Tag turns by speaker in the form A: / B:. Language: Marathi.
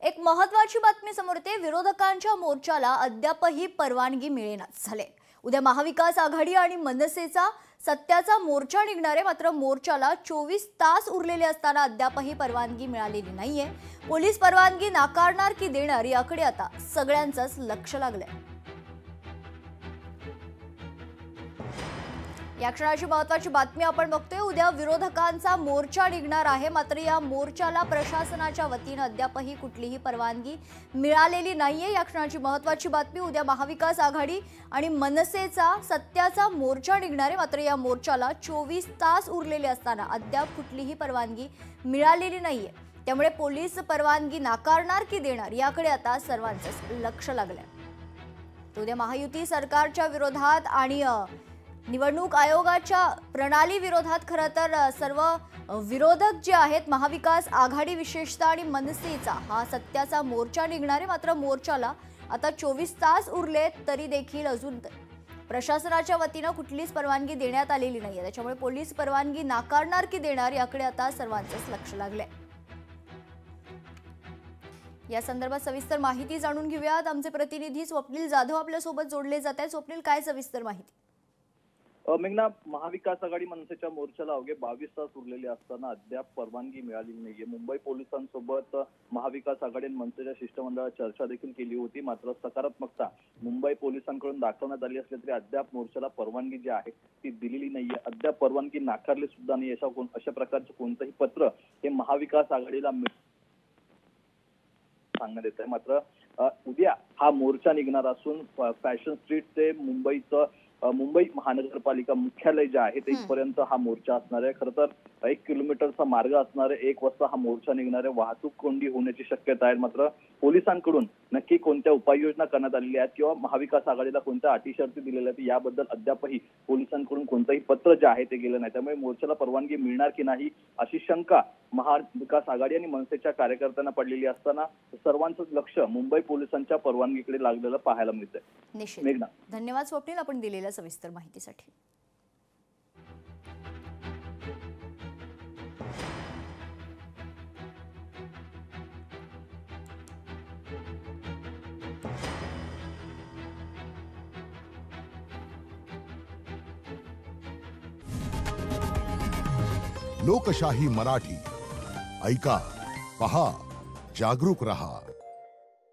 A: एक महत्त्वाची बातमी समोर येते। विरोधकांच्या मोर्चाला अद्यापही परवानगी मिळेनाच झाले। उद्या महाविकास आघाडी आणि मनसेचा सत्याचा मोर्चा निघणार आहे, मात्र मोर्चाला 24 तास उरलेले असताना अद्यापही परवानगी मिळालेली नाहीये। पोलीस परवानगी नाकारणार की देणार याकडे आता सगळ्यांचंच लक्ष लागलंय। या क्षणाची महत्त्वाची बातमी आपण बघतोय। उद्या विरोधकांचा मोर्चा निघणार आहे, मात्र या मोर्चाला प्रशासनाच्या वतीने अद्यापही कुठलीही परवानगी मिळालेली नाहीये। या क्षणाची महत्त्वाची बातमी, उद्या महाविकास आघाडी आणि मनसेचा सत्याचा मोर्चा निघणार आहे, मात्र या मोर्चाला 24 तास उरलेले असताना अद्याप कुठलीही परवानगी मिळालेली नाहीये। त्यामुळे पोलीस परवानगी नाकारणार की देणार याकडे आता सर्वांचंच लक्ष लागलंय। उद्या महायुती सरकारच्या विरोधात आणि निवडणूक आयोगाच्या प्रणाली विरोधात खरं तर सर्व विरोधक जे आहेत, महाविकास आघाडी विशेषतः आणि मनसेचा हा सत्याचा मोर्चा निघणार आहे, मात्र मोर्चाला आता 24 तास उरले तरी देखील अजून प्रशासनाच्या वतीने कुठलीच परवानगी देण्यात आलेली नाहीये। त्याच्यामुळे पोलीस परवानगी नाकारणार की देणार याकडे आता सर्वांचंच लक्ष लागलंय। या संदर्भात सविस्तर माहिती जाणून घेऊयात। आमचे प्रतिनिधी स्वप्नील जाधव आपल्या सोबत जोडले जात आहेत। स्वप्नील, काय सविस्तर माहिती?
B: मेघना, महाविकास आघाडी मनसेच्या मोर्चाला अवघे 22 तास उरलेले असताना अद्याप परवानगी मिळालेली नाहीये। मुंबई पोलिसांसोबत महाविकास आघाडी आणि मनसेच्या शिष्टमंडळात चर्चा देखील केली होती, मात्र सकारात्मकता मुंबई पोलिसांकडून दाखवण्यात आली असली तरी अद्याप मोर्चाला परवानगी जी आहे ती दिलेली नाहीये। अद्याप परवानगी नाकारली सुद्धा नाही। अशा प्रकारचं कोणतंही पत्र हे महाविकास आघाडीला सांगण्यात येत आहे। मात्र उद्या हा मोर्चा निघणार असून फॅशन स्ट्रीट ते मुंबई महानगरपालिका मुख्यालय जे आहे तिथपर्यंत हा मोर्चा असणार आहे। खरं तर 1 किलोमीटरचा मार्ग असणार आहे। 1 वाजता हा मोर्चा निघणार आहे। वाहतूक कोंडी होण्याची शक्यता आहे। मात्र पोलिसांकडून नक्की कोणत्या उपाययोजना करण्यात आलेल्या आहेत किंवा महाविकास आघाडीला कोणत्या अटी शर्ती दिलेल्या आहेत याबद्दल अद्यापही पोलिसांकडून कोणतंही पत्र जे आहे ते गेलं नाही। त्यामुळे मोर्चाला परवानगी मिळणार की नाही अशी शंका महाविकास आघाडी आणि मनसेच्या कार्यकर्त्यांना पडलेली असताना सर्वांचंच लक्ष मुंबई पोलिसांच्या परवानगीकडे लागलेलं पाहायला मिळतंय। मेघना,
A: धन्यवाद स्वप्नील, आपण दिलेल्या सविस्तर माहितीसाठी।
C: लोकशाही मराठी ऐका, पहा, जागरूक रहा।